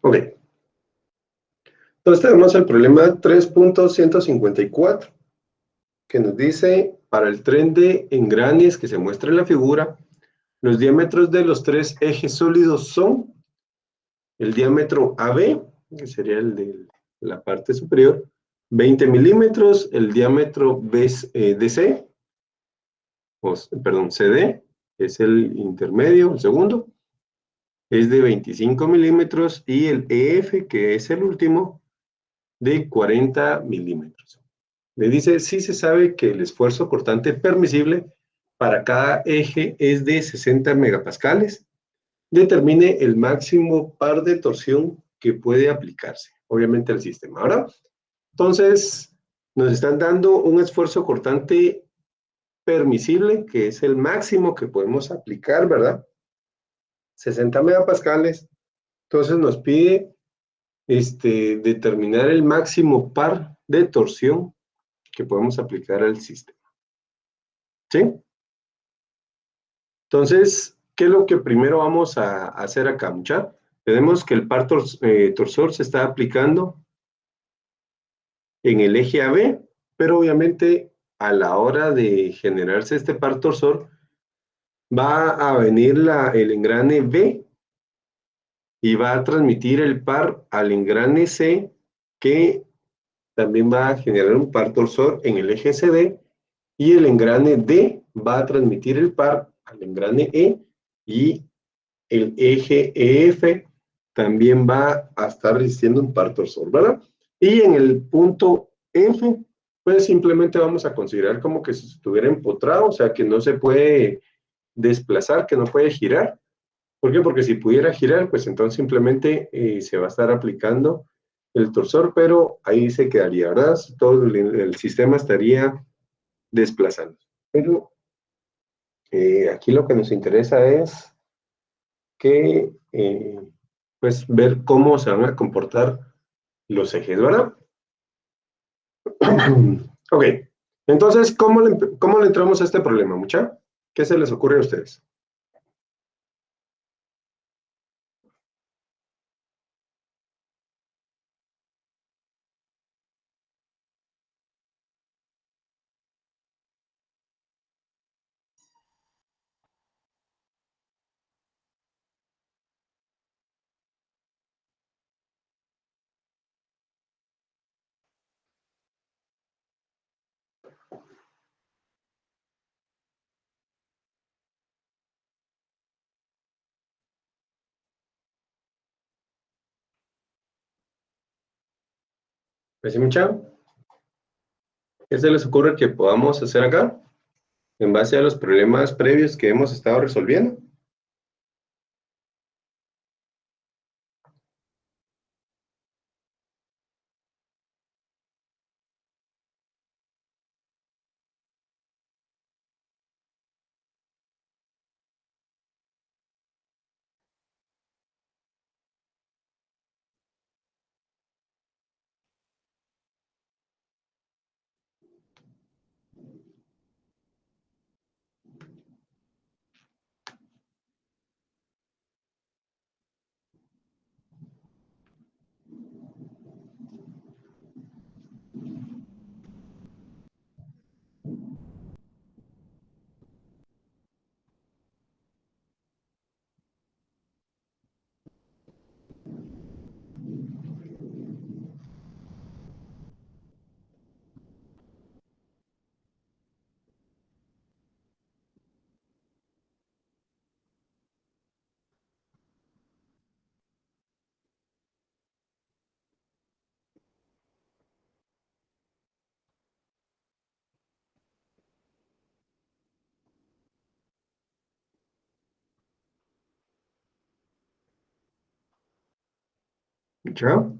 Ok, entonces tenemos el problema 3.154, que nos dice, para el tren de engranes que se muestra en la figura, los diámetros de los tres ejes sólidos son el diámetro AB, que sería el de la parte superior, 20 milímetros, el diámetro DC, perdón, CD, es el intermedio, el segundo, es de 25 milímetros, y el EF, que es el último, de 40 milímetros. Me dice, si se sabe que el esfuerzo cortante permisible para cada eje es de 60 megapascales, determine el máximo par de torsión que puede aplicarse, obviamente, al sistema. Ahora, entonces, nos están dando un esfuerzo cortante permisible, que es el máximo que podemos aplicar, ¿verdad? 60 megapascales. Entonces nos pide determinar el máximo par de torsión que podemos aplicar al sistema. ¿Sí? Entonces, ¿qué es lo que primero vamos a hacer acá, muchachos? Tenemos que el par torsor se está aplicando en el eje AB, pero obviamente a la hora de generarse este par torsor, va a venir el engrane B y va a transmitir el par al engrane C, que también va a generar un par torsor en el eje CD, y el engrane D va a transmitir el par al engrane E, y el eje EF también va a estar resistiendo un par torsor, ¿verdad? Y en el punto F, pues simplemente vamos a considerar como que si estuviera empotrado, o sea, que no se puede desplazar, que no puede girar. ¿Por qué? Porque si pudiera girar, pues entonces simplemente se va a estar aplicando el torsor, pero ahí se quedaría, ¿verdad? Todo el sistema estaría desplazando. Pero aquí lo que nos interesa es que, pues, ver cómo se van a comportar los ejes, ¿verdad? Ok, entonces, ¿cómo le entramos a este problema, mucha? ¿Qué se les ocurre a ustedes? Pues sí, mucha, ¿qué se les ocurre que podamos hacer acá en base a los problemas previos que hemos estado resolviendo? ¿Ya?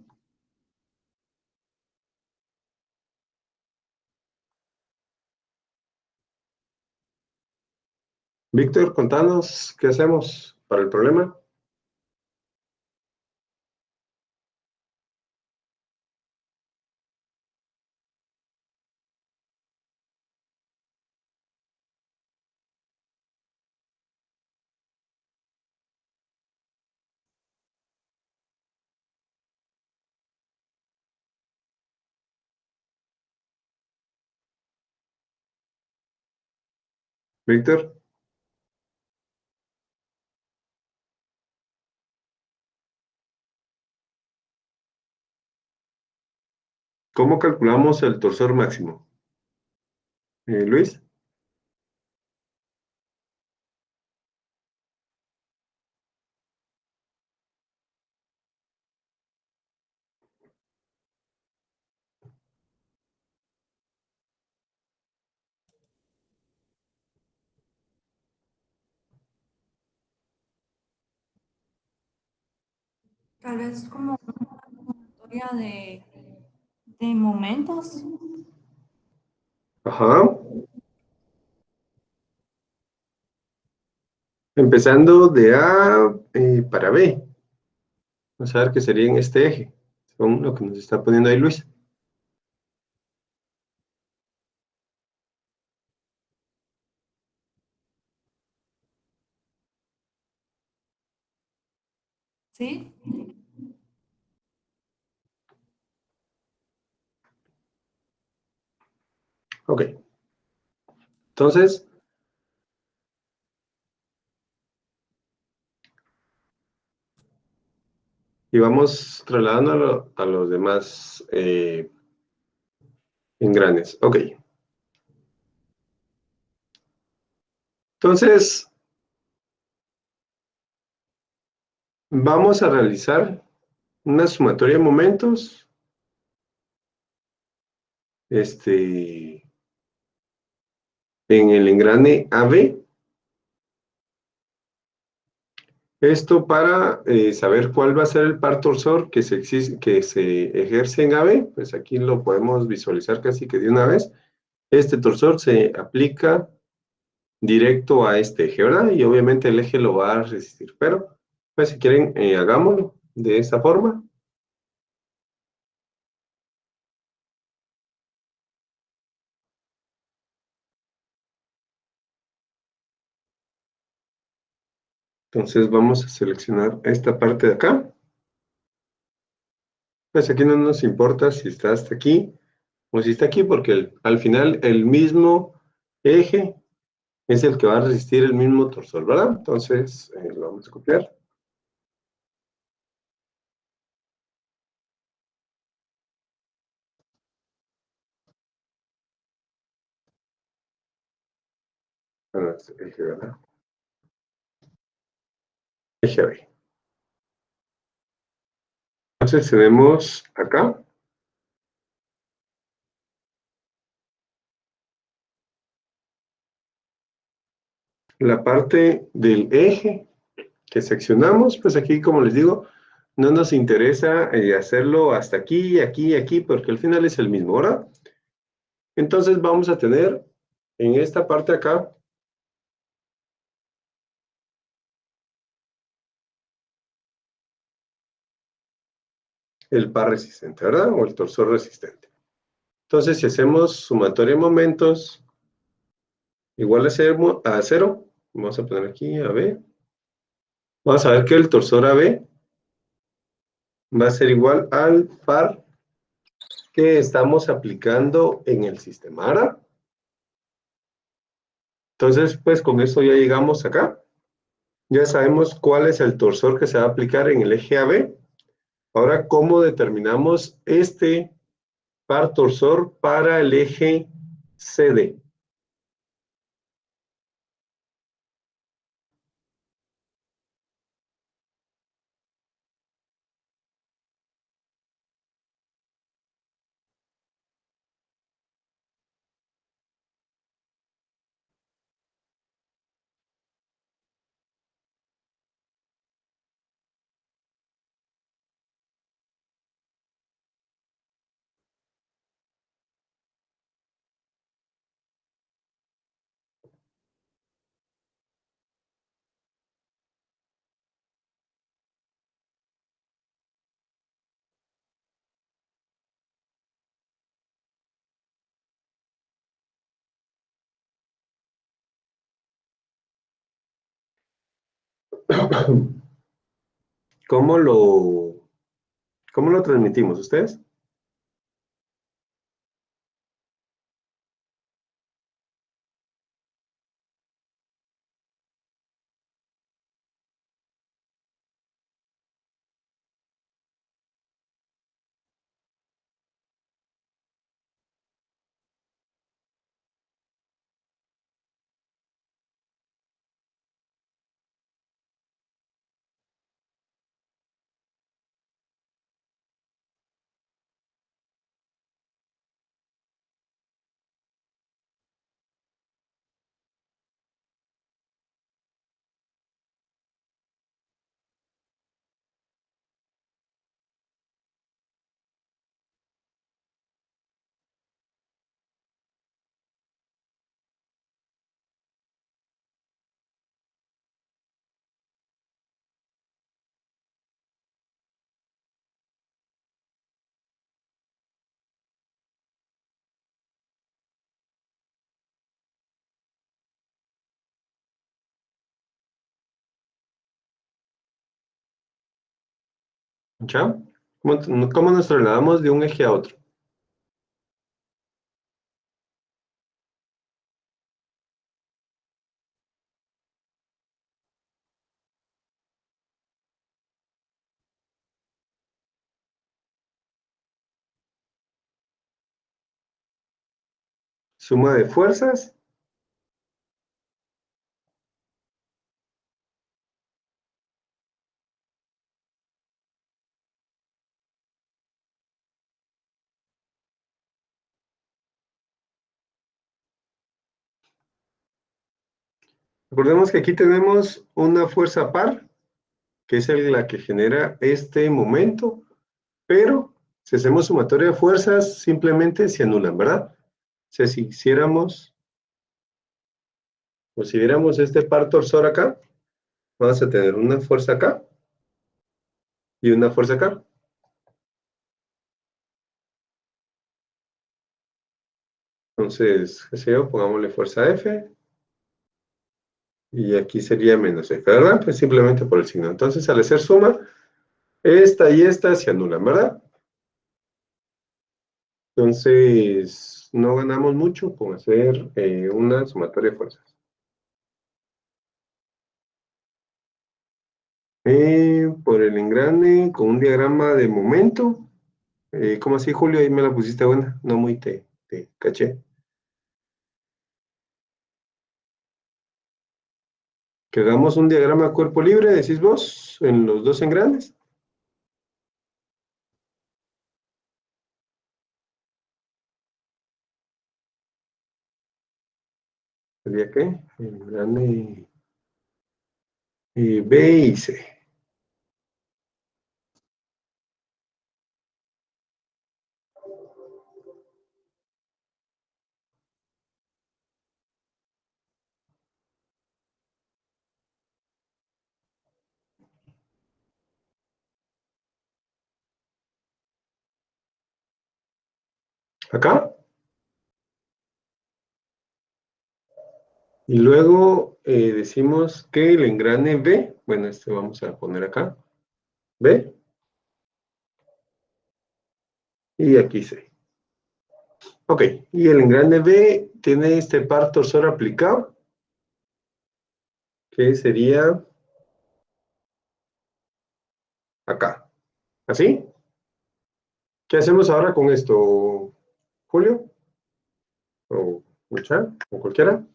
Víctor, contanos qué hacemos para el problema. Víctor, ¿cómo calculamos el torsor máximo? Luis, Tal vez como una historia de momentos. ajá, empezando de A para B. Vamos a ver qué sería en este eje, según lo que nos está poniendo ahí Luis. ¿Sí? Ok, entonces, y vamos trasladándolo a los demás engranes. Ok, entonces, vamos a realizar una sumatoria de momentos, en el engrane AB. Esto para saber cuál va a ser el par torsor que se ejerce en AB, pues aquí lo podemos visualizar casi que de una vez. Este torsor se aplica directo a este eje, ¿verdad? Y obviamente el eje lo va a resistir, pero pues si quieren, hagámoslo de esta forma. Entonces vamos a seleccionar esta parte de acá. Pues aquí no nos importa si está hasta aquí o si está aquí, porque al final el mismo eje es el que va a resistir el mismo torsor, ¿verdad? Entonces lo vamos a copiar. Bueno, este eje, ¿verdad? Eje B. Entonces tenemos acá la parte del eje que seccionamos, pues aquí, como les digo, no nos interesa hacerlo hasta aquí, aquí, aquí, porque al final es el mismo, ¿verdad? Entonces vamos a tener en esta parte acá el par resistente, ¿verdad? O el torsor resistente. Entonces, si hacemos sumatoria de momentos igual a cero, vamos a poner aquí a B, vamos a ver que el torsor AB va a ser igual al par que estamos aplicando en el sistema ARA. Entonces, pues con esto ya llegamos acá. Ya sabemos cuál es el torsor que se va a aplicar en el eje AB. Ahora, ¿cómo determinamos este par torsor para el eje CD? ¿Cómo cómo lo transmitimos ustedes? ¿Ya? ¿Cómo nos trasladamos de un eje a otro? Suma de fuerzas. Recordemos que aquí tenemos una fuerza par, que es la que genera este momento, pero si hacemos sumatoria de fuerzas, simplemente se anulan, ¿verdad? O sea, si hiciéramos, o si viéramos este par torsor acá, vamos a tener una fuerza acá y una fuerza acá. Entonces, qué sé yo, pongámosle fuerza F, y aquí sería menos F, ¿verdad? Pues simplemente por el signo. Entonces, al hacer suma, esta y esta se anulan, ¿verdad? Entonces, no ganamos mucho con hacer una sumatoria de fuerzas. Por el engrane, con un diagrama de momento. ¿Cómo así, Julio? Ahí me la pusiste buena. No muy te caché. Que hagamos un diagrama cuerpo libre, decís vos, en los dos engranes. ¿Sería qué? Engrane B y C. Acá. Y luego decimos que el engrane B, bueno, este vamos a poner acá, B, y aquí C. Ok, y el engrane B tiene este par torsor aplicado, que sería acá. ¿Así? ¿Qué hacemos ahora con esto, Julio? ¿O Mucha? ¿O cualquiera?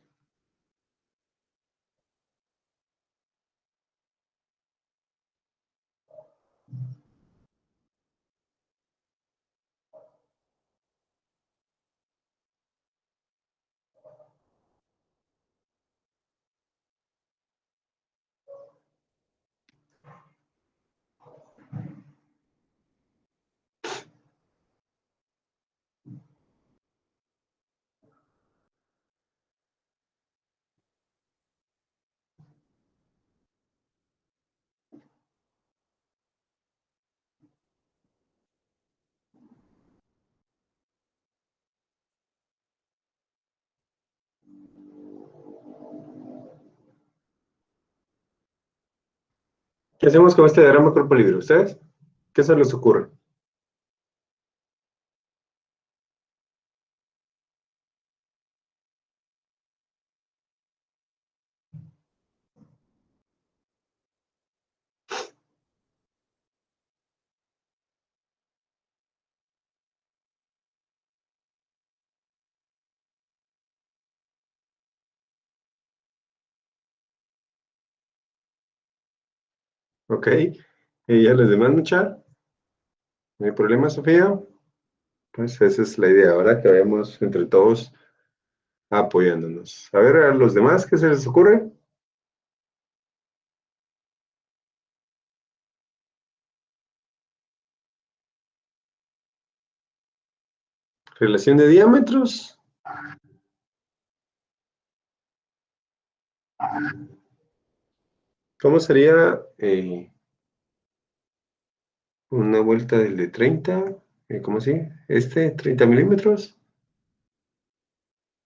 ¿Qué hacemos con este diagrama cuerpo libre? ¿Ustedes? ¿Qué se les ocurre? Ok. ¿Y ya les demás, mucha? ¿No hay problema, Sofía? Pues esa es la idea, ahora que vayamos entre todos apoyándonos. A ver, a los demás, ¿qué se les ocurre? Relación de diámetros. ¿Cómo sería una vuelta del de 30? ¿Cómo así? Este, 30 milímetros.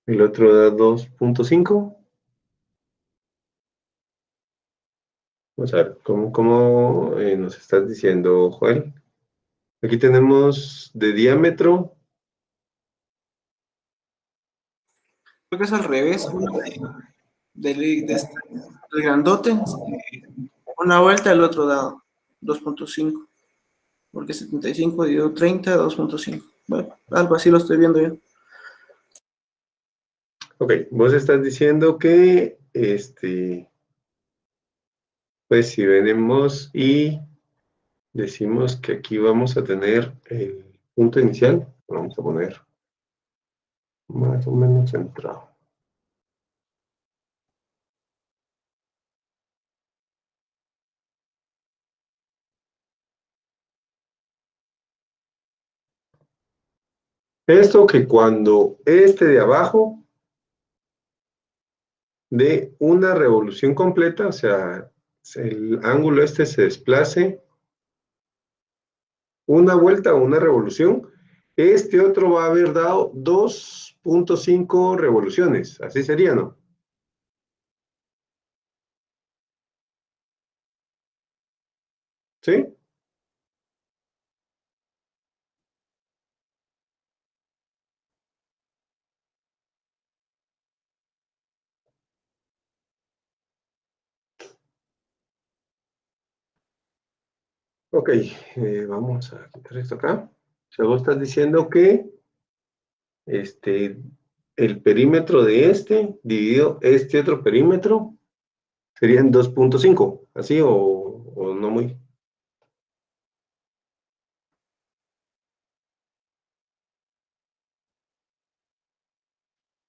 El otro da 2.5. Vamos a ver, ¿cómo nos estás diciendo, Joel? Aquí tenemos de diámetro. Creo que es al revés. Uno del grandote, una vuelta, el otro da 2.5. Porque 75 dividido 30, 2.5. Bueno, algo así lo estoy viendo yo. Ok, vos estás diciendo que, pues si venimos y decimos que aquí vamos a tener el punto inicial, lo vamos a poner más o menos centrado. Esto que cuando este de abajo dé una revolución completa, o sea, el ángulo este se desplace una vuelta o una revolución, este otro va a haber dado 2.5 revoluciones, así sería, ¿no? ¿Sí? Ok, vamos a quitar esto acá. O sea, vos estás diciendo que este, el perímetro de este dividido este otro perímetro serían 2.5, ¿así o no muy?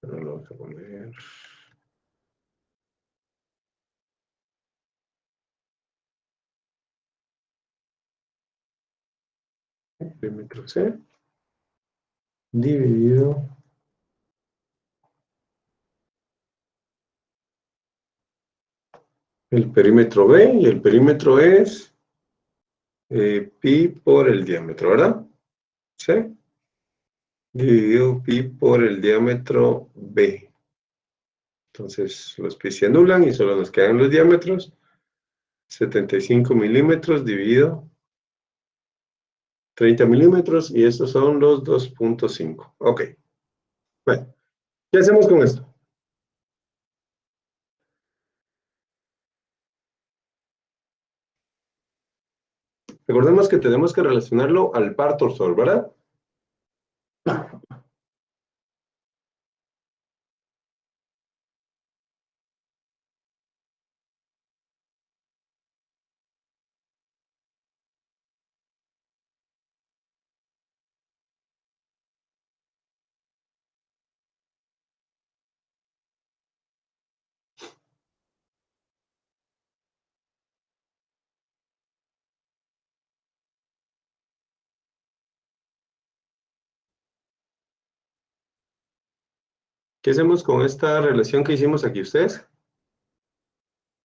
Pero lo vamos a poner perímetro C dividido el perímetro B, y el perímetro es pi por el diámetro, ¿verdad? ¿Sí? Dividido pi por el diámetro B. Entonces los pi se anulan y solo nos quedan los diámetros. 75 milímetros dividido 30 milímetros, y estos son los 2.5. Ok, bueno, ¿qué hacemos con esto? Recordemos que tenemos que relacionarlo al par torsor, ¿verdad? ¿Qué hacemos con esta relación que hicimos aquí ustedes?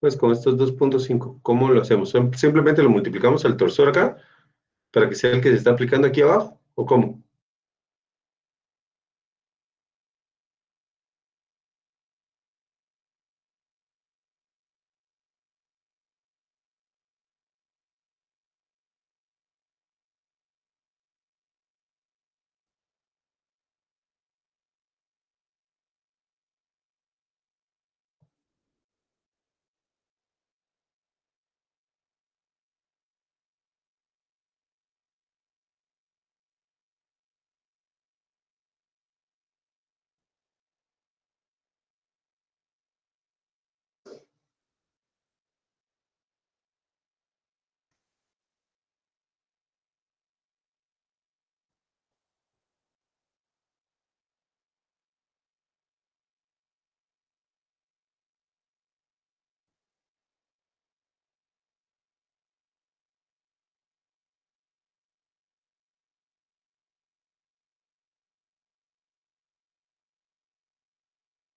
Pues con estos 2.5, ¿cómo lo hacemos? Simplemente lo multiplicamos al torsor acá para que sea el que se está aplicando aquí abajo, ¿o cómo?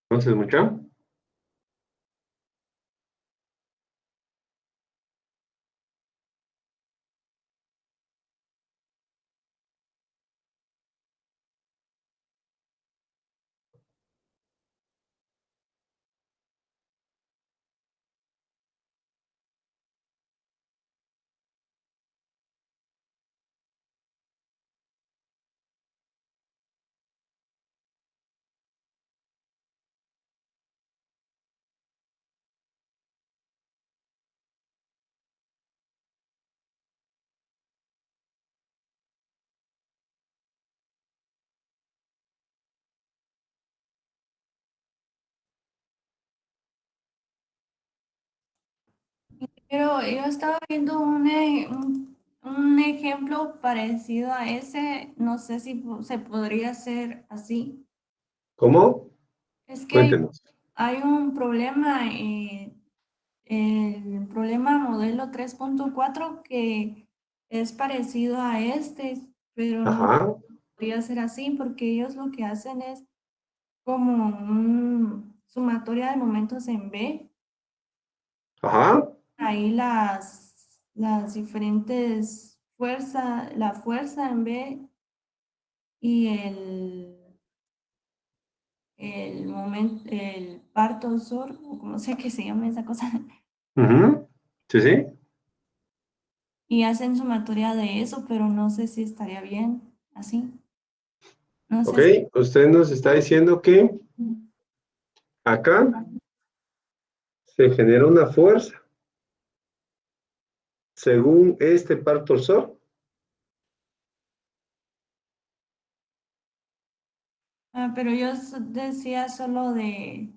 Entonces, mucho. Pero yo estaba viendo un ejemplo parecido a ese, no sé si se podría hacer así. ¿Cómo? Es que Cuéntenos. hay un problema, el problema modelo 3.4 que es parecido a este, pero no Ajá, podría ser así porque ellos lo que hacen es como un sumatoria de momentos en B. ajá. Ahí las diferentes fuerzas, la fuerza en B y el momento, el parto sur, o como sea que se llame esa cosa, Ujú. Sí, sí. y hacen sumatoria de eso, pero no sé si estaría bien así. No Ok, sé si. usted nos está diciendo que acá se genera una fuerza según este par torsor Ah, pero yo decía solo de.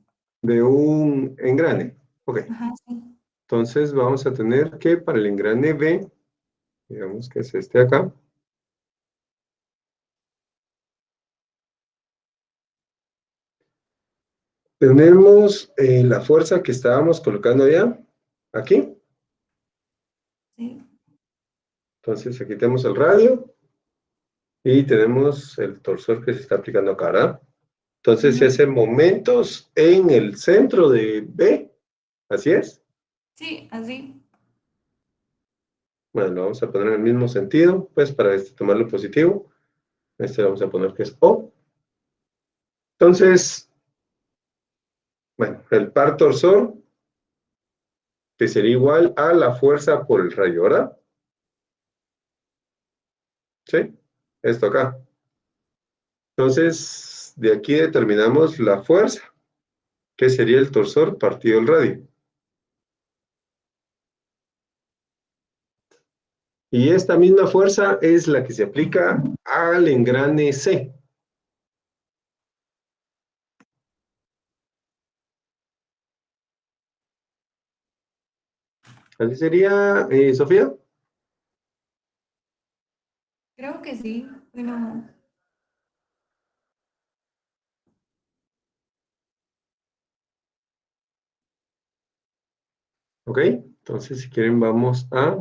de un engrane. Ok, Ajá, sí. entonces vamos a tener que para el engrane B, digamos que es este acá, tenemos la fuerza que estábamos colocando ya aquí. Sí. Entonces aquí tenemos el radio y tenemos el torsor que se está aplicando acá, ¿verdad? Entonces se Ujú. hacen momentos en el centro de B, así es. Sí, así. Bueno, lo vamos a poner en el mismo sentido, pues para tomarlo positivo. Este vamos a poner que es O. Entonces, bueno, el par torsor, que sería igual a la fuerza por el radio, ¿verdad? ¿Sí? Esto acá. Entonces, de aquí determinamos la fuerza, que sería el torsor partido el radio. Y esta misma fuerza es la que se aplica al engrane C. ¿Así sería, Sofía? Creo que sí, pero ¿Ok? Entonces, si quieren, vamos a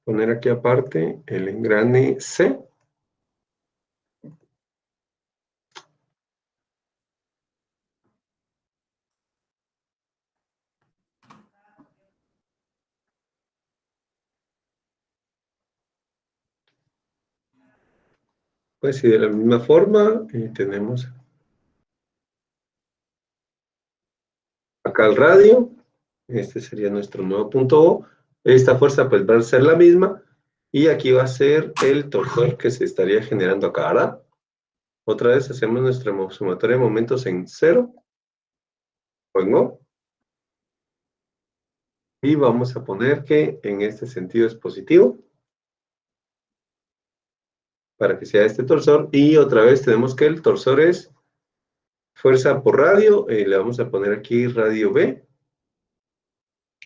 poner aquí aparte el engrane C. Pues y de la misma forma, tenemos acá el radio. Este sería nuestro nuevo punto O. Esta fuerza pues va a ser la misma. Y aquí va a ser el torsor que se estaría generando acá, ¿verdad? Otra vez hacemos nuestra sumatoria de momentos en cero. O en O. Y vamos a poner que en este sentido es positivo. Para que sea este torsor. Y otra vez tenemos que el torsor es fuerza por radio. Le vamos a poner aquí radio B.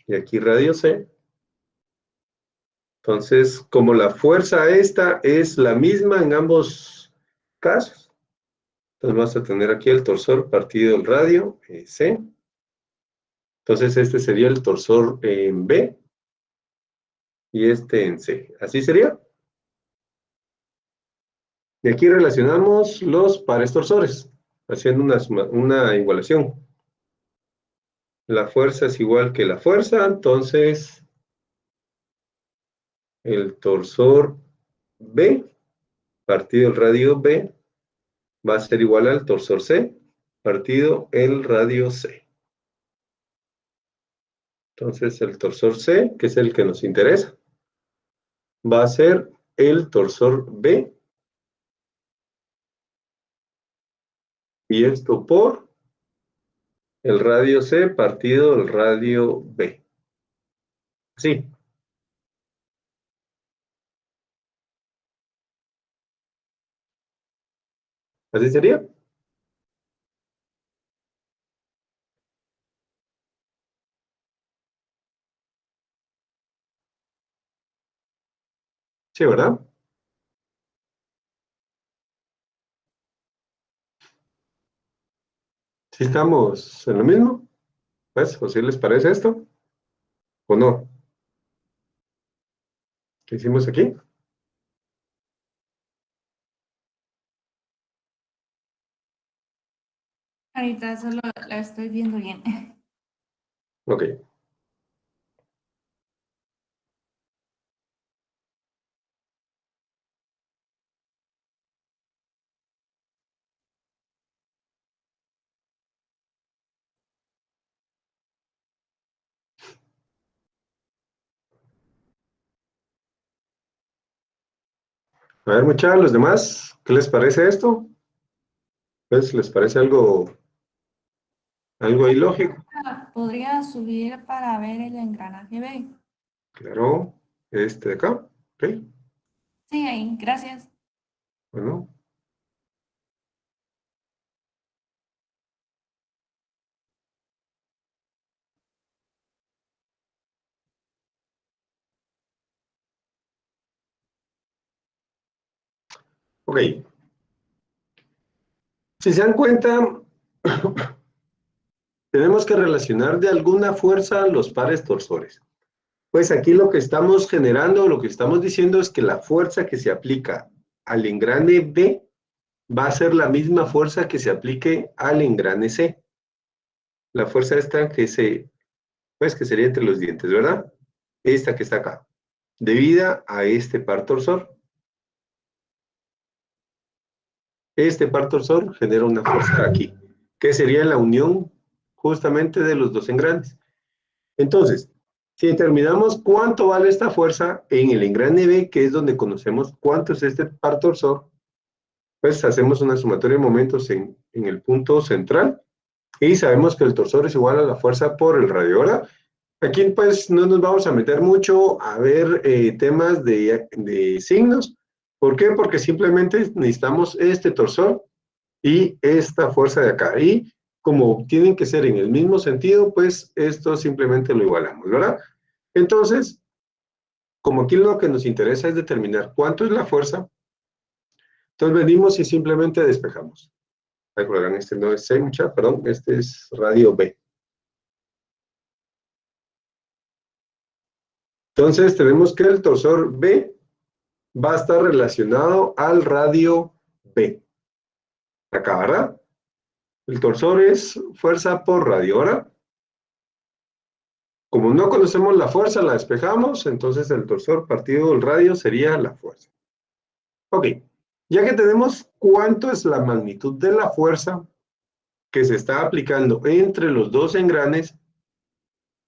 Y aquí radio C. Entonces, como la fuerza esta es la misma en ambos casos, entonces vamos a tener aquí el torsor partido del radio, C. Entonces este sería el torsor en B y este en C. ¿Así sería? Y aquí relacionamos los pares torsores, haciendo una igualación. La fuerza es igual que la fuerza, entonces el torsor B partido el radio B va a ser igual al torsor C partido el radio C. Entonces el torsor C, que es el que nos interesa, va a ser el torsor B y esto por el radio C partido el radio B. Sí, así sería. Sí, ¿verdad? ¿Sí estamos en lo mismo? ¿Pues? ¿O si les parece esto? ¿O no? ¿Qué hicimos aquí? Ahorita solo la estoy viendo bien. Ok. A ver, muchachos, los demás, ¿qué les parece esto? Pues, ¿les parece algo ilógico? Podría subir para ver el engranaje B. Claro, este de acá, ok, Sí, ahí, gracias. bueno, ok. Si se dan cuenta, tenemos que relacionar de alguna fuerza los pares torsores. Pues aquí lo que estamos generando, lo que estamos diciendo es que la fuerza que se aplica al engrane B va a ser la misma fuerza que se aplique al engrane C. La fuerza esta pues que sería entre los dientes, ¿verdad? Esta que está acá, debida a este par torsor. Este par torsor genera una fuerza aquí, que sería la unión justamente de los dos engranes. Entonces, si determinamos cuánto vale esta fuerza en el engrane B, que es donde conocemos cuánto es este par torsor, pues hacemos una sumatoria de momentos en el punto central y sabemos que el torsor es igual a la fuerza por el radio. Ahora, aquí pues no nos vamos a meter mucho a ver temas de signos. ¿Por qué? Porque simplemente necesitamos este torsor y esta fuerza de acá. Y como tienen que ser en el mismo sentido, pues esto simplemente lo igualamos, ¿verdad? Entonces, como aquí lo que nos interesa es determinar cuánto es la fuerza, entonces venimos y simplemente despejamos. Ay, perdón, este no es mucha, perdón, este es radio B. Entonces tenemos que el torsor B va a estar relacionado al radio B. Acá, ¿verdad? El torsor es fuerza por radio. Ahora, como no conocemos la fuerza, la despejamos, entonces el torsor partido del radio sería la fuerza. Ok, ya que tenemos cuánto es la magnitud de la fuerza que se está aplicando entre los dos engranes,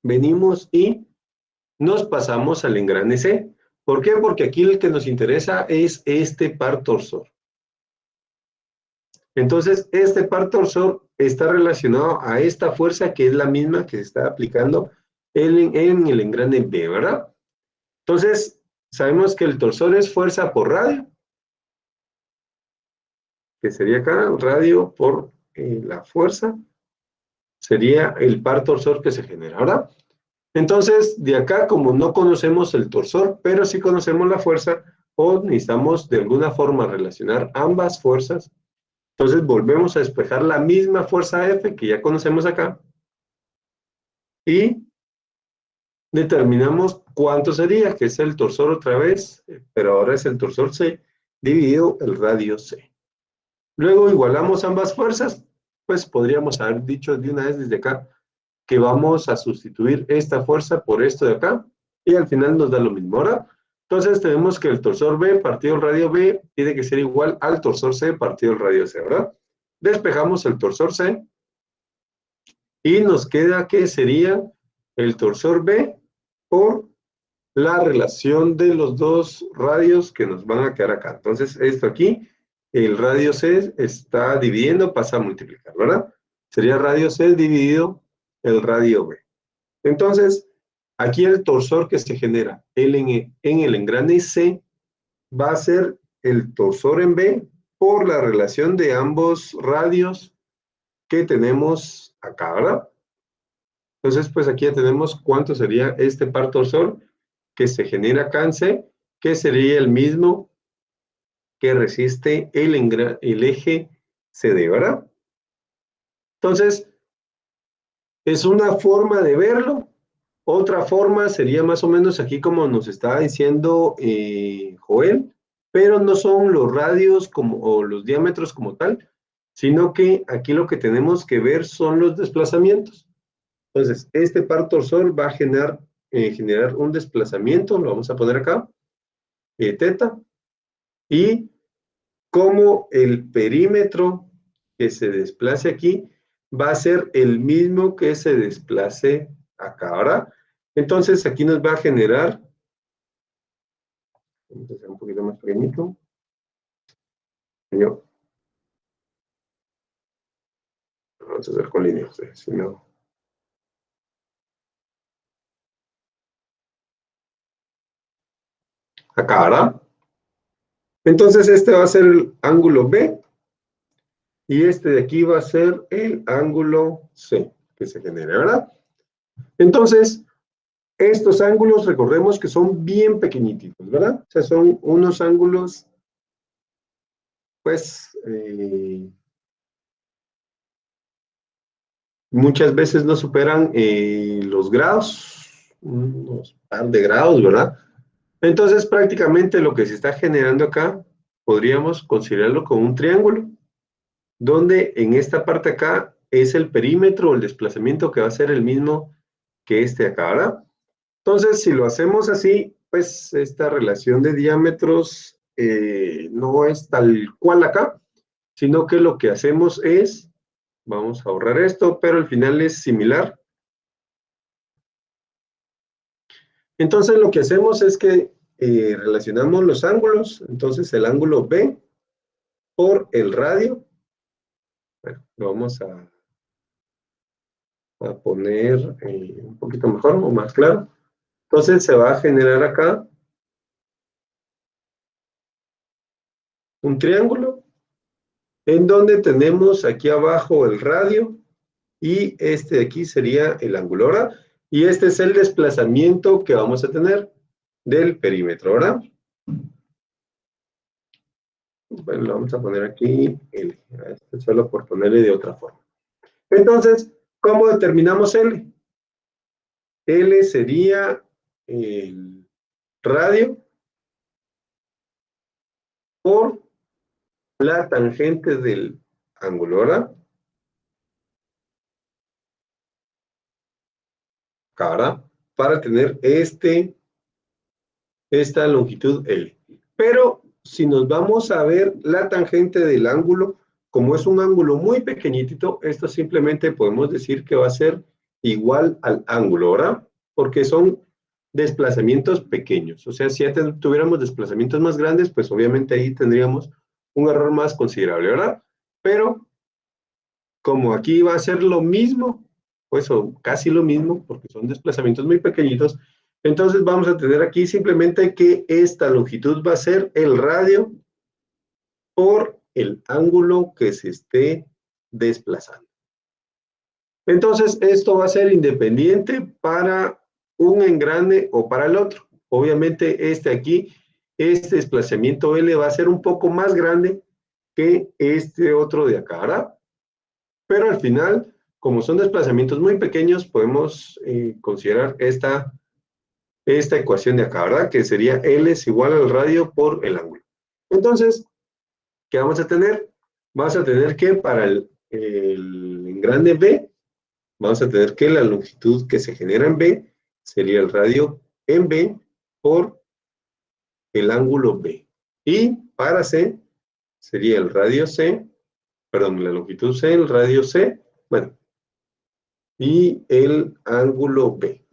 venimos y nos pasamos al engrane C. ¿Por qué? Porque aquí el que nos interesa es este par torsor. Entonces, este par torsor está relacionado a esta fuerza que es la misma que se está aplicando en el engrane B, ¿verdad? Entonces, sabemos que el torsor es fuerza por radio, que sería acá, radio por la fuerza, sería el par torsor que se genera, ¿verdad? Entonces, de acá, como no conocemos el torsor, pero sí conocemos la fuerza, o necesitamos de alguna forma relacionar ambas fuerzas, entonces volvemos a despejar la misma fuerza F que ya conocemos acá, y determinamos cuánto sería, que es el torsor otra vez, pero ahora es el torsor C, dividido el radio C. Luego igualamos ambas fuerzas, pues podríamos haber dicho de una vez desde acá que vamos a sustituir esta fuerza por esto de acá, y al final nos da lo mismo. Ahora, entonces tenemos que el torsor B partido el radio B tiene que ser igual al torsor C partido el radio C, ¿verdad? Despejamos el torsor C, y nos queda que sería el torsor B por la relación de los dos radios que nos van a quedar acá. Entonces, esto aquí, el radio C está dividiendo, pasa a multiplicar, ¿verdad? Sería radio C dividido el radio B. Entonces, aquí el torsor que se genera en el engrane C va a ser el torsor en B por la relación de ambos radios que tenemos acá, ¿verdad? Entonces, pues aquí ya tenemos cuánto sería este par torsor que se genera acá en C, que sería el mismo que resiste el eje CD, ¿verdad? Entonces, es una forma de verlo. Otra forma sería más o menos aquí como nos estaba diciendo Joel, pero no son los radios o los diámetros como tal, sino que aquí lo que tenemos que ver son los desplazamientos. Entonces, este par torsor va a generar un desplazamiento, lo vamos a poner acá, teta, y como el perímetro que se desplace aquí va a ser el mismo que se desplace acá, ¿verdad? Entonces, aquí nos va a generar, vamos a hacer un poquito más pequeñito, vamos a hacer con líneas, si no. Acá, ¿verdad? Entonces, este va a ser el ángulo B, y este de aquí va a ser el ángulo C, que se genere, ¿verdad? Entonces, estos ángulos, recordemos que son bien pequeñitos, ¿verdad? O sea, son unos ángulos, pues, muchas veces no superan los grados, unos par de grados, ¿verdad? Entonces, prácticamente lo que se está generando acá, podríamos considerarlo como un triángulo, donde en esta parte acá es el perímetro o el desplazamiento que va a ser el mismo que este acá, ¿verdad? Entonces, si lo hacemos así, pues esta relación de diámetros no es tal cual acá, sino que lo que hacemos es, vamos a ahorrar esto, pero al final es similar. Entonces, lo que hacemos es que relacionamos los ángulos, entonces el ángulo B por el radio, bueno, lo vamos a poner un poquito mejor o más claro. Entonces, se va a generar acá un triángulo en donde tenemos aquí abajo el radio y este de aquí sería el ángulo, ¿verdad? Y este es el desplazamiento que vamos a tener del perímetro, ¿verdad? Bueno, lo vamos a poner aquí L, solo por ponerle de otra forma. Entonces, ¿cómo determinamos L? L sería el radio por la tangente del ángulo, ¿verdad? Acá, para tener esta longitud L. Pero si nos vamos a ver la tangente del ángulo, como es un ángulo muy pequeñito, esto simplemente podemos decir que va a ser igual al ángulo, ¿verdad? Porque son desplazamientos pequeños. O sea, si ya tuviéramos desplazamientos más grandes, pues obviamente ahí tendríamos un error más considerable, ¿verdad? Pero como aquí va a ser lo mismo, pues o casi lo mismo, porque son desplazamientos muy pequeñitos, entonces vamos a tener aquí simplemente que esta longitud va a ser el radio por el ángulo que se esté desplazando. Entonces esto va a ser independiente para un engrane o para el otro. Obviamente este desplazamiento L va a ser un poco más grande que este otro de acá, ¿verdad? Pero al final, como son desplazamientos muy pequeños, podemos considerar esta ecuación de acá, ¿verdad? Que sería L es igual al radio por el ángulo. Entonces, ¿qué vamos a tener? Vamos a tener que para el engrane B, vamos a tener que la longitud que se genera en B sería el radio en B por el ángulo B. Y para C sería el radio C, perdón, la longitud C, el radio C, bueno, y el ángulo B.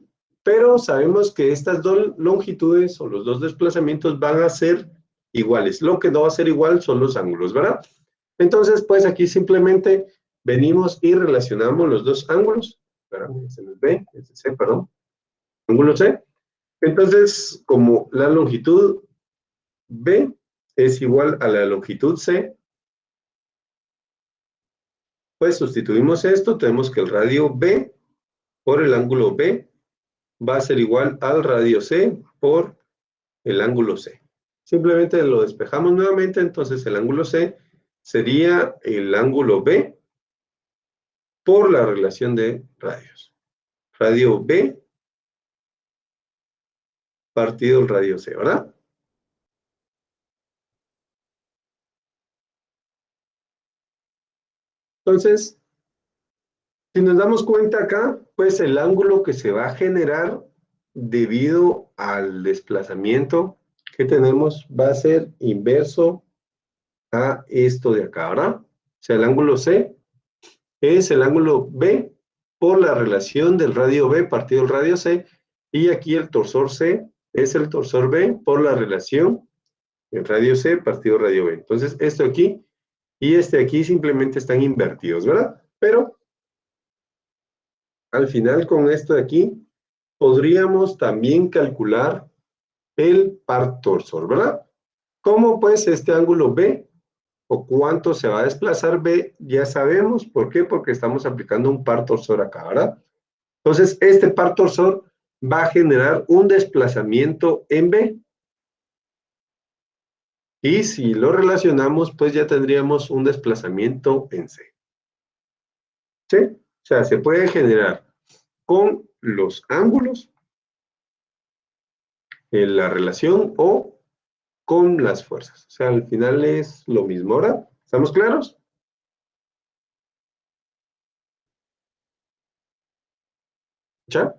Pero sabemos que estas dos longitudes o los dos desplazamientos van a ser iguales. Lo que no va a ser igual son los ángulos, ¿verdad? Entonces, pues aquí simplemente venimos y relacionamos los dos ángulos. Ese es B, ese es C, perdón. Ángulo C. Entonces, como la longitud B es igual a la longitud C, pues sustituimos esto, tenemos que el radio B por el ángulo B va a ser igual al radio C por el ángulo C. Simplemente lo despejamos nuevamente, entonces el ángulo C sería el ángulo B por la relación de radios. Radio B partido el radio C, ¿verdad? Entonces, si nos damos cuenta acá, pues el ángulo que se va a generar debido al desplazamiento que tenemos va a ser inverso a esto de acá, ¿verdad? O sea, el ángulo C es el ángulo B por la relación del radio B partido el radio C, y aquí el torsor C es el torsor B por la relación del radio C partido radio B. Entonces, esto aquí y este aquí simplemente están invertidos, ¿verdad? Pero al final con esto de aquí podríamos también calcular el par torsor, ¿verdad? ¿Cómo pues este ángulo B o cuánto se va a desplazar B? Ya sabemos, ¿por qué? Porque estamos aplicando un par torsor acá, ¿verdad? Entonces este par torsor va a generar un desplazamiento en B. Y si lo relacionamos, pues ya tendríamos un desplazamiento en C. ¿Sí? O sea, se puede generar con los ángulos en la relación o con las fuerzas. O sea, al final es lo mismo. ¿Ahora? ¿Estamos claros? ¿Ya?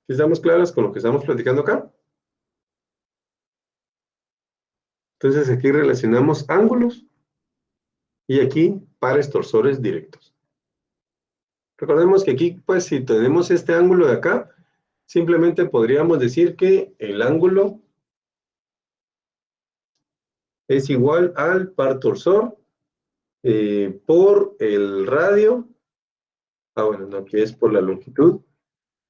¿Sí estamos claros con lo que estamos platicando acá? Entonces aquí relacionamos ángulos y aquí pares torsores directos. Recordemos que aquí, pues, si tenemos este ángulo de acá, simplemente podríamos decir que el ángulo es igual al par torsor por el radio, bueno, no, aquí es por la longitud,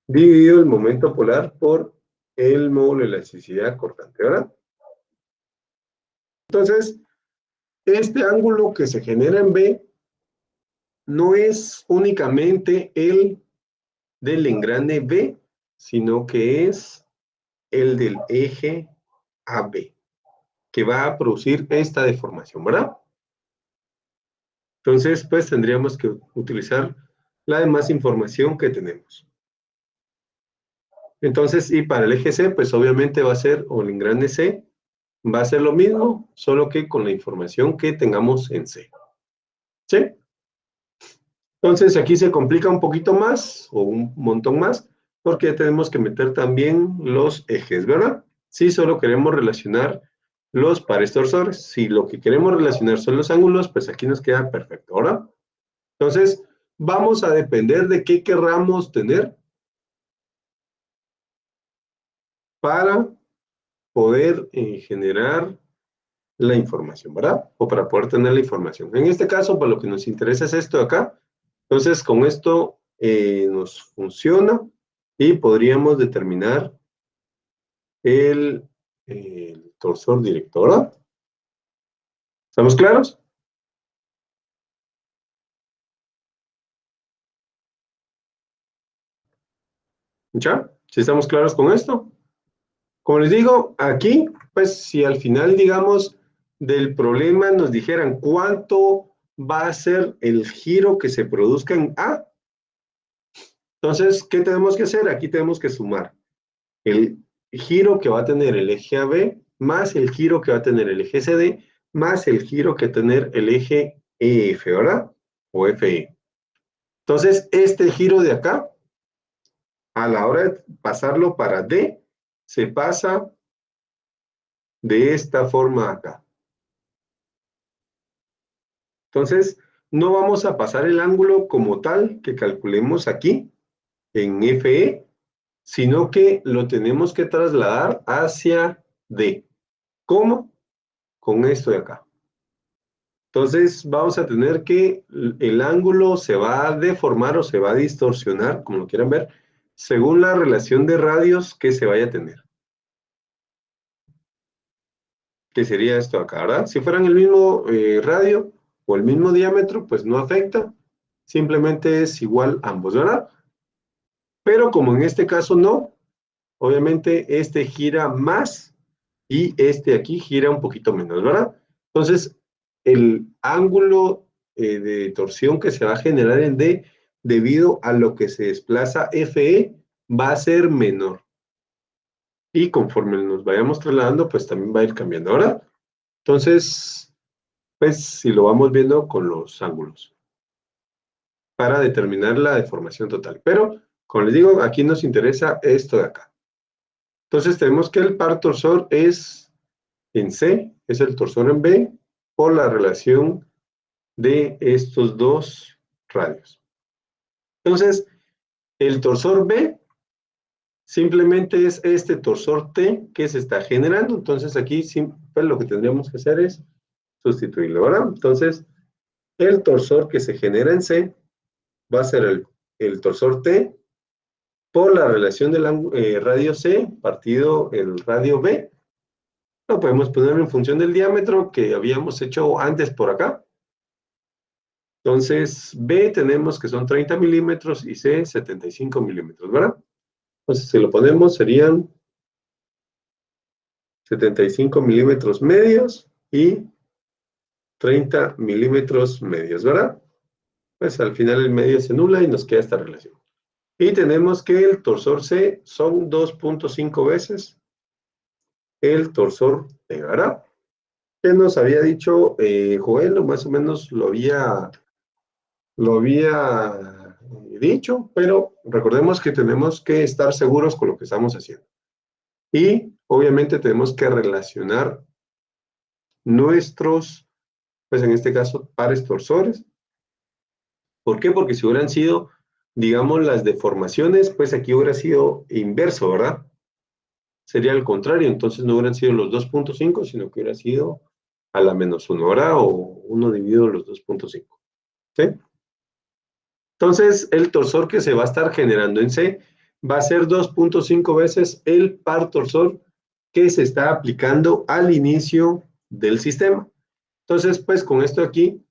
dividido el momento polar por el módulo de elasticidad cortante, ¿verdad? Entonces, este ángulo que se genera en B no es únicamente el del engrane B, sino que es el del eje AB, que va a producir esta deformación, ¿verdad? Entonces, pues tendríamos que utilizar la demás información que tenemos. Entonces, y para el eje C, pues obviamente va a ser, o el engrane C, va a ser lo mismo, solo que con la información que tengamos en C. ¿Sí? Entonces, aquí se complica un poquito más, o un montón más, porque tenemos que meter también los ejes, ¿verdad? Si solo queremos relacionar los pares torsores. Si lo que queremos relacionar son los ángulos, pues aquí nos queda perfecto, ¿verdad? Entonces, vamos a depender de qué querramos tener para poder generar la información, ¿verdad? O para poder tener la información. En este caso, para lo que nos interesa es esto de acá. Entonces, con esto nos funciona y podríamos determinar el torsor directo, ¿verdad? ¿Estamos claros? ¿Ya? ¿Sí estamos claros con esto? Como les digo, aquí, pues si al final, digamos, del problema nos dijeran cuánto va a ser el giro que se produzca en A, entonces, ¿qué tenemos que hacer? Aquí tenemos que sumar el giro que va a tener el eje AB, más el giro que va a tener el eje CD, más el giro que va a tener el eje EF, ¿verdad? O FE. Entonces, este giro de acá, a la hora de pasarlo para D, se pasa de esta forma acá. Entonces, no vamos a pasar el ángulo como tal que calculemos aquí en FE, sino que lo tenemos que trasladar hacia D. ¿Cómo? Con esto de acá. Entonces, vamos a tener que el ángulo se va a deformar o se va a distorsionar, como lo quieran ver, según la relación de radios que se vaya a tener. Que sería esto acá, ¿verdad? Si fueran el mismo radio o el mismo diámetro, pues no afecta, simplemente es igual ambos, ¿verdad? Pero como en este caso no, obviamente este gira más y este aquí gira un poquito menos, ¿verdad? Entonces, el ángulo de torsión que se va a generar en D debido a lo que se desplaza FE va a ser menor. Y conforme nos vayamos trasladando, pues también va a ir cambiando. Ahora, entonces, pues si lo vamos viendo con los ángulos para determinar la deformación total. Pero, como les digo, aquí nos interesa esto de acá. Entonces tenemos que el par torsor es en C, es el torsor en B, por la relación de estos dos radios. Entonces, el torsor B simplemente es este torsor T que se está generando. Entonces aquí pues, lo que tendríamos que hacer es sustituirlo, ¿verdad? Entonces, el torsor que se genera en C va a ser el torsor T por la relación del radio C partido el radio B. Lo podemos poner en función del diámetro que habíamos hecho antes por acá. Entonces, B tenemos que son 30 milímetros y C 75 milímetros, ¿verdad? Entonces, si lo ponemos, serían 75 milímetros medios y 30 milímetros medios, ¿verdad? Pues al final el medio se anula y nos queda esta relación. Y tenemos que el torsor C son 2.5 veces el torsor T, ¿verdad? Que nos había dicho Joel, o más o menos lo había dicho, pero recordemos que tenemos que estar seguros con lo que estamos haciendo. Y obviamente tenemos que relacionar nuestros, pues en este caso, pares torsores. ¿Por qué? Porque si hubieran sido, digamos, las deformaciones, pues aquí hubiera sido inverso, ¿verdad? Sería al contrario, entonces no hubieran sido los 2.5, sino que hubiera sido a la menos 1, ¿verdad? O 1 dividido los 2.5. ¿Sí? Entonces, el torsor que se va a estar generando en C va a ser 2.5 veces el par torsor que se está aplicando al inicio del sistema. Entonces, pues con esto aquí,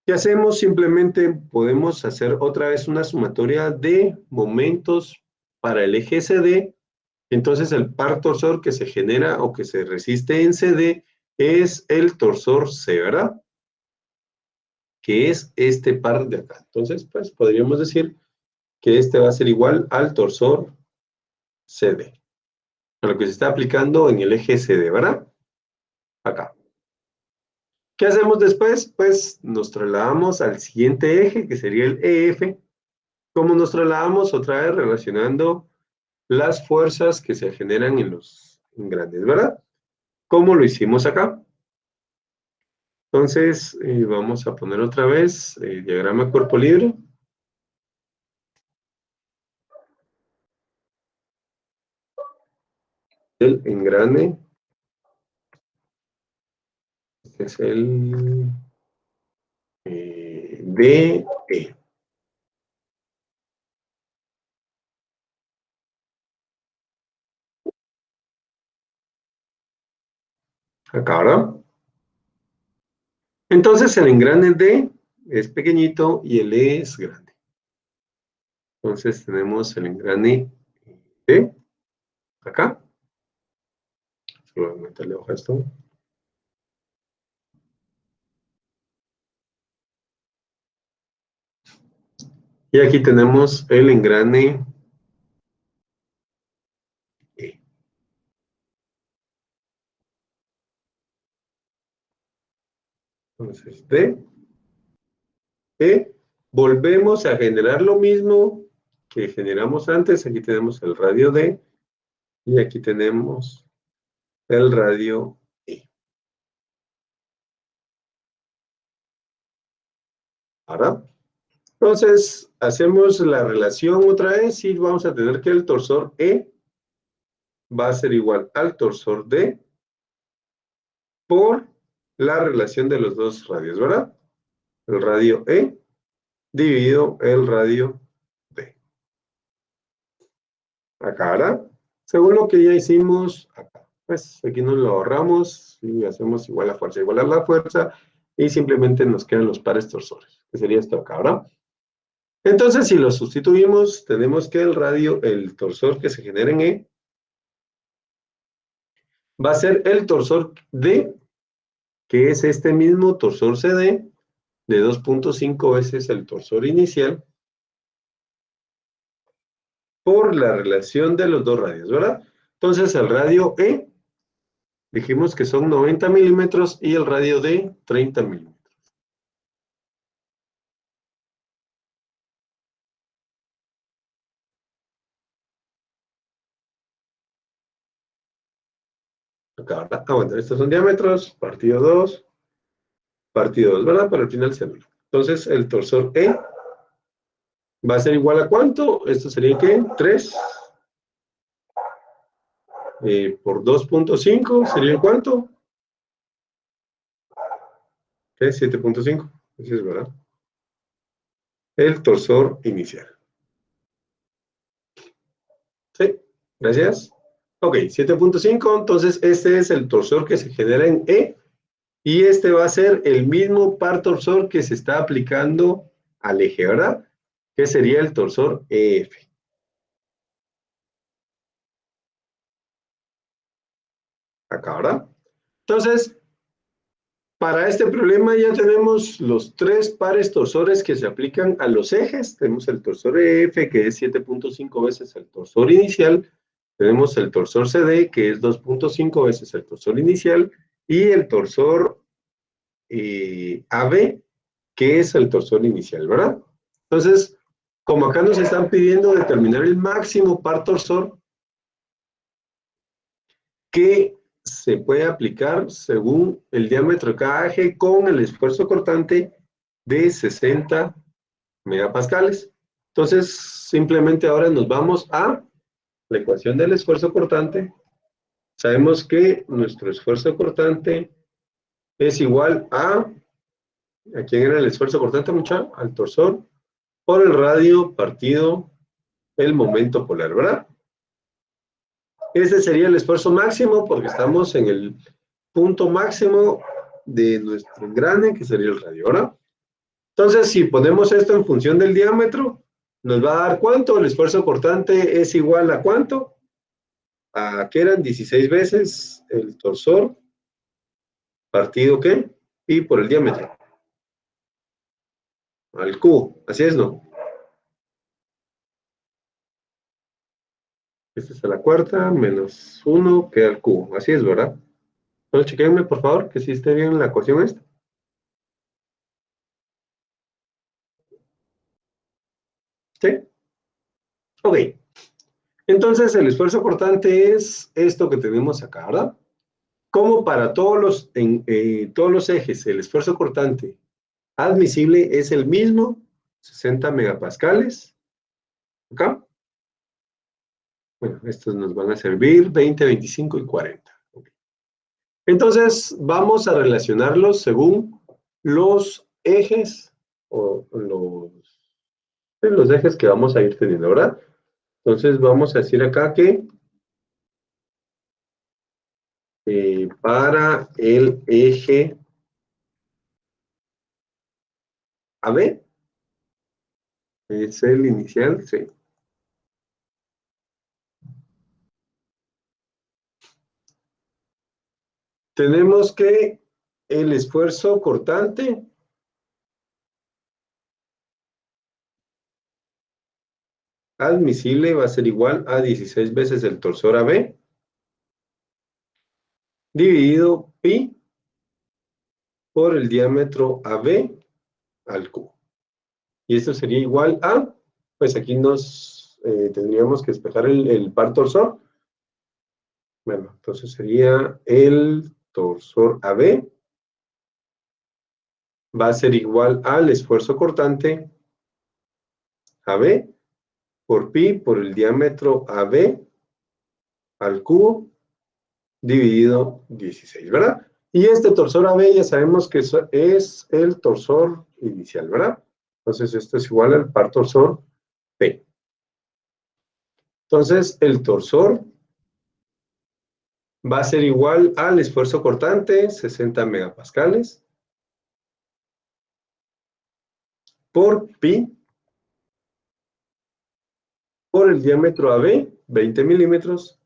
¿qué hacemos? Simplemente podemos hacer otra vez una sumatoria de momentos para el eje CD. Entonces, el par torsor que se genera o que se resiste en CD es el torsor C, ¿verdad? Que es este par de acá. Entonces, pues podríamos decir que este va a ser igual al torsor CD, a lo que se está aplicando en el eje CD, ¿verdad? Acá. ¿Qué hacemos después? Pues nos trasladamos al siguiente eje, que sería el EF. ¿Cómo nos trasladamos? Otra vez relacionando las fuerzas que se generan en los engranes, ¿verdad? ¿Cómo lo hicimos acá? Entonces, vamos a poner otra vez el diagrama cuerpo libre. El engrane, este es el DE. Acá, ¿verdad? Entonces el engrane D es pequeñito y el E es grande. Entonces tenemos el engrane D acá. Solo voy a meterle hoja a esto. Y aquí tenemos el engrane E. Entonces D, E. Volvemos a generar lo mismo que generamos antes. Aquí tenemos el radio D y aquí tenemos el radio E. Ahora, entonces hacemos la relación otra vez y vamos a tener que el torsor E va a ser igual al torsor D por la relación de los dos radios, ¿verdad? El radio E dividido el radio D. Acá, ¿verdad? Según lo que ya hicimos acá. Pues aquí nos lo ahorramos y hacemos igual la fuerza, igualar la fuerza y simplemente nos quedan los pares torsores, que sería esto acá, ¿verdad? Entonces, si lo sustituimos, tenemos que el torsor que se genera en E, va a ser el torsor D, que es este mismo torsor CD, de 2.5 veces el torsor inicial, por la relación de los dos radios, ¿verdad? Entonces, el radio E, dijimos que son 90 milímetros, y el radio D, 30 milímetros. Acá, ¿verdad? Ah, bueno, estos son diámetros, partido 2, ¿verdad? Para el final se anula. Entonces, el torsor E va a ser igual a ¿cuánto? Esto sería, ¿qué? 3 por 2.5, ¿sería cuánto? ¿Qué? 7.5. Así es, ¿verdad? El torsor inicial. Sí, gracias. Ok, 7.5, entonces este es el torsor que se genera en E, y este va a ser el mismo par torsor que se está aplicando al eje, ¿verdad? Que sería el torsor EF. Acá, ¿verdad? Entonces, para este problema ya tenemos los tres pares torsores que se aplican a los ejes. Tenemos el torsor EF, que es 7.5 veces el torsor inicial. Tenemos el torsor CD, que es 2.5 veces el torsor inicial. Y el torsor AB, que es el torsor inicial, ¿verdad? Entonces, como acá nos están pidiendo determinar el máximo par torsor que se puede aplicar según el diámetro de cada eje con el esfuerzo cortante de 60 megapascales. Entonces, simplemente ahora nos vamos a la ecuación del esfuerzo cortante. Sabemos que nuestro esfuerzo cortante es igual ¿a quién era el esfuerzo cortante, muchacho? Al torsor, por el radio partido el momento polar, ¿verdad? Ese sería el esfuerzo máximo porque estamos en el punto máximo de nuestro engrane, que sería el radio, ¿verdad? Entonces, si ponemos esto en función del diámetro, nos va a dar ¿cuánto? El esfuerzo cortante es igual a ¿cuánto? A que eran 16 veces el torsor partido ¿qué? Pi por el diámetro. Al cubo, así es, ¿no? Esta es a la cuarta, menos 1 queda al cubo, así es, ¿verdad? Entonces, chequenme, por favor, que si esté bien la ecuación esta. ¿Sí? Ok. Entonces, el esfuerzo cortante es esto que tenemos acá, ¿verdad? Como para todos los ejes, el esfuerzo cortante admisible es el mismo, 60 megapascales. ¿Acá? Bueno, estos nos van a servir 20, 25 y 40. Okay. Entonces, vamos a relacionarlos según los ejes o los ejes que vamos a ir teniendo, ¿verdad? Entonces, vamos a decir acá que para el eje AB, es el inicial, sí. Tenemos que el esfuerzo cortante admisible va a ser igual a 16 veces el torsor AB dividido pi por el diámetro AB al cubo. Y esto sería igual a, pues aquí tendríamos que despejar el par torsor. Bueno, entonces sería el torsor AB va a ser igual al esfuerzo cortante AB por pi por el diámetro AB al cubo dividido 16, ¿verdad? Y este torsor AB ya sabemos que es el torsor inicial, ¿verdad? Entonces esto es igual al par torsor P. Entonces el torsor va a ser igual al esfuerzo cortante, 60 megapascales, por pi por el diámetro AB, 20 milímetros,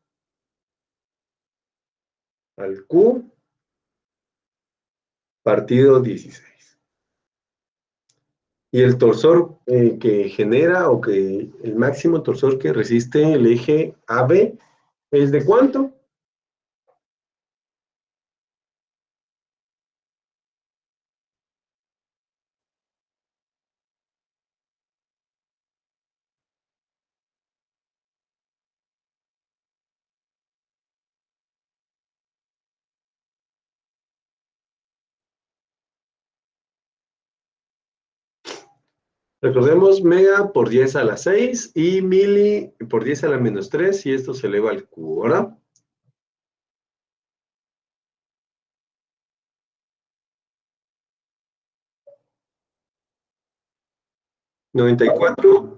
al Q, partido 16. Y el torsor que genera, o que el máximo torsor que resiste el eje AB, ¿es de cuánto? Recordemos mega por 10 a la 6 y mili por 10 a la menos 3, y esto se eleva al cubo, ¿verdad? Noventa y cuatro.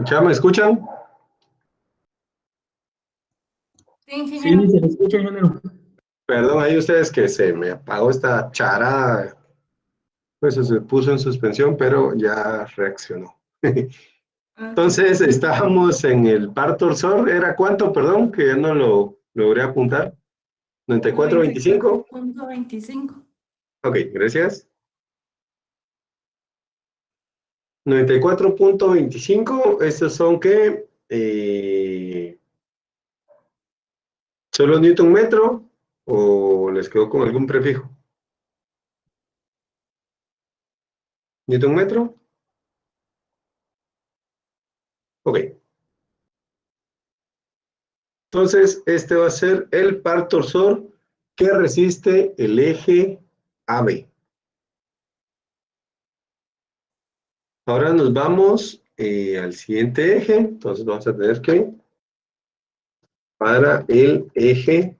¿Ya me escuchan? Sí, ingeniero. Sí, se le escucha, ingeniero. Perdón, ahí ustedes, que se me apagó esta charada, pues se puso en suspensión, pero ya reaccionó. Ok. Entonces, estábamos en el par torsor, ¿era cuánto, perdón? Que ya no lo logré apuntar. 94.25. 94.25. Ok, gracias. 94.25, estos son ¿qué? Solo Newton metro. ¿O les quedó con algún prefijo? ¿Newton metro? Ok. Entonces, este va a ser el par torsor que resiste el eje AB. Ahora nos vamos al siguiente eje. Entonces vamos a tener que, para el eje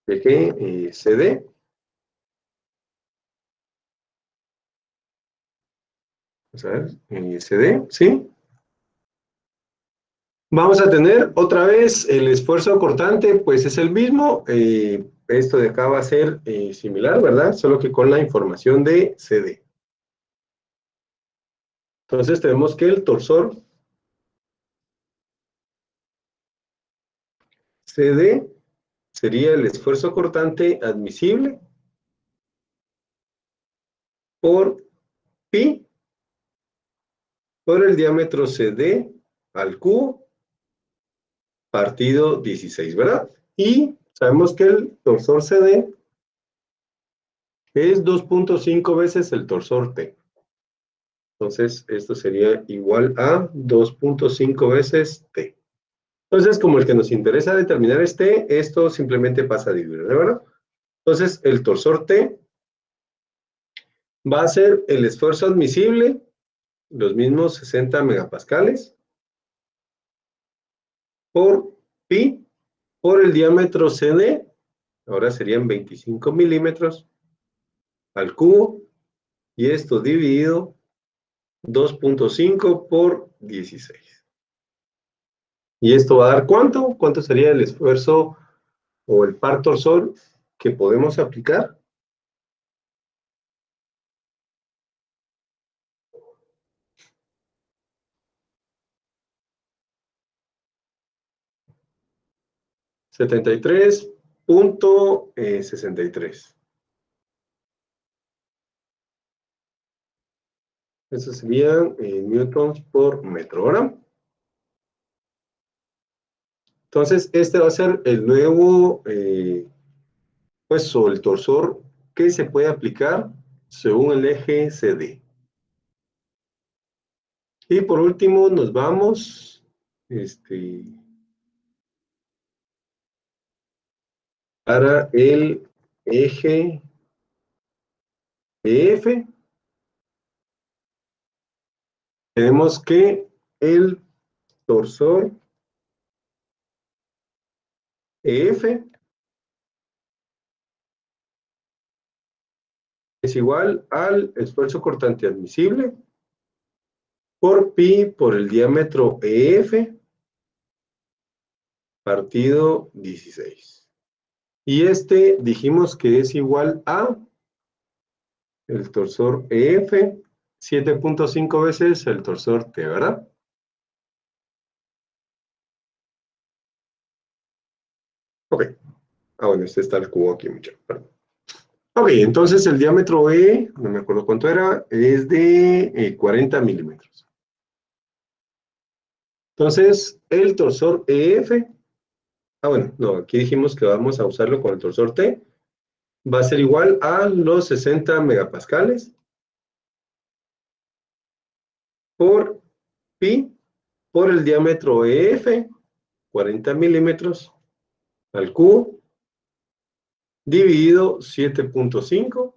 CD, vamos a ver, CD, ¿sí? Vamos a tener otra vez el esfuerzo cortante, pues es el mismo. Esto de acá va a ser similar, ¿verdad? Solo que con la información de CD. Entonces tenemos que el torsor CD sería el esfuerzo cortante admisible por pi por el diámetro CD al cubo partido 16, ¿verdad? Y sabemos que el torsor CD es 2.5 veces el torsor T. Entonces, esto sería igual a 2.5 veces T. Entonces, como el que nos interesa determinar es T, esto simplemente pasa a dividir, ¿verdad? Entonces, el torsor T va a ser el esfuerzo admisible, los mismos 60 megapascales, por pi, por el diámetro CD, ahora serían 25 milímetros, al cubo, y esto dividido 2.5 por 16. ¿Y esto va a dar cuánto? ¿Cuánto sería el esfuerzo o el par torsor que podemos aplicar? $73.63. Eso serían newtons por metro, ¿verdad? Entonces, este va a ser el nuevo, pues, o el torsor que se puede aplicar según el eje CD. Y por último, nos vamos, para el eje EF. Tenemos que el torsor EF es igual al esfuerzo cortante admisible por pi por el diámetro EF partido 16. Y este dijimos que es igual a el torsor EF 7.5 veces el torsor T, ¿verdad? Ok. Ah, bueno, este está el cubo aquí, muchachos. Perdón. Ok, entonces el diámetro E, no me acuerdo cuánto era, es de 40 milímetros. Entonces, el torsor EF, bueno, no, aquí dijimos que vamos a usarlo con el torsor T, va a ser igual a los 60 megapascales por pi por el diámetro EF, 40 milímetros, al cubo, dividido 7.5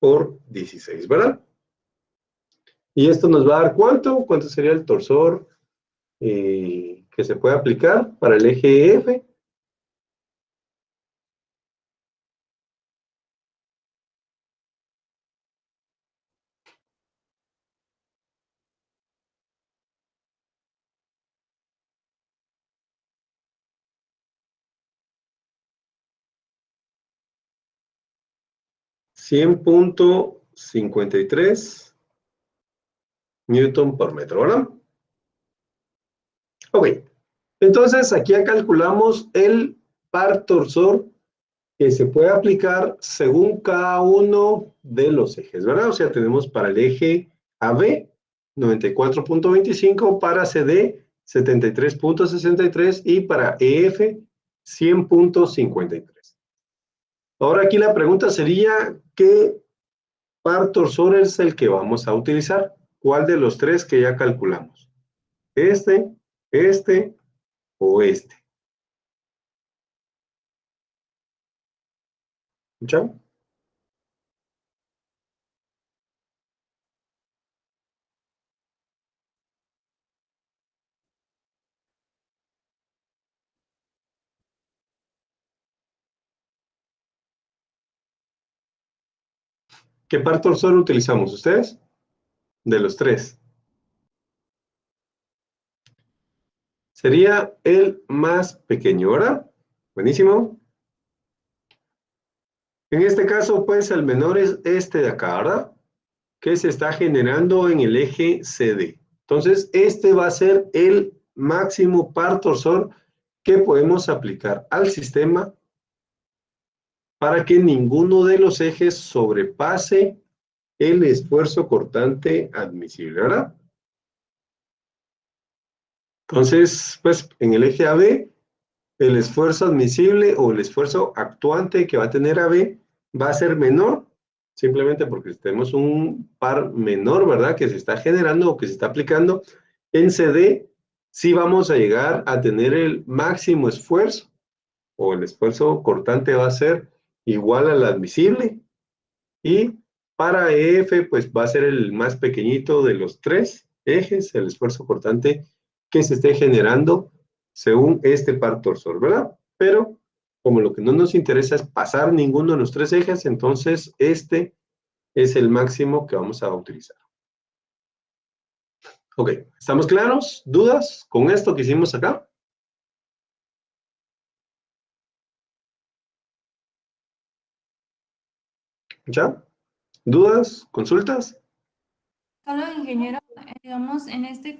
por 16, ¿verdad? Y esto nos va a dar ¿cuánto? ¿Cuánto sería el torsor que se puede aplicar para el eje F? $100.53 newton por metro, ¿verdad? Ok, entonces aquí ya calculamos el par torsor que se puede aplicar según cada uno de los ejes, ¿verdad? O sea, tenemos para el eje AB 94.25, para CD 73.63 y para EF 100.53. Ahora aquí la pregunta sería, ¿qué par torsor es el que vamos a utilizar? ¿Cuál de los tres que ya calculamos? ¿Este o este? ¿Escuchan? ¿Qué par torsor utilizamos ustedes? De los tres. Sería el más pequeño, ¿verdad? Buenísimo. En este caso, pues, el menor es este de acá, ¿verdad? Que se está generando en el eje CD. Entonces, este va a ser el máximo par torsor que podemos aplicar al sistema para que ninguno de los ejes sobrepase el esfuerzo cortante admisible, ¿verdad? Entonces, pues, en el eje AB, el esfuerzo admisible o el esfuerzo actuante que va a tener AB va a ser menor, simplemente porque tenemos un par menor, ¿verdad? Que se está generando o que se está aplicando. En CD, sí vamos a llegar a tener el máximo esfuerzo, o el esfuerzo cortante va a ser igual al admisible. Y para EF, pues va a ser el más pequeñito de los tres ejes, el esfuerzo cortante que se esté generando según este par torsor, ¿verdad? Pero como lo que no nos interesa es pasar ninguno de los tres ejes, entonces este es el máximo que vamos a utilizar. Ok, ¿estamos claros? ¿Dudas con esto que hicimos acá? ¿Ya? ¿Dudas? ¿Consultas? Solo, ingeniero, digamos, en este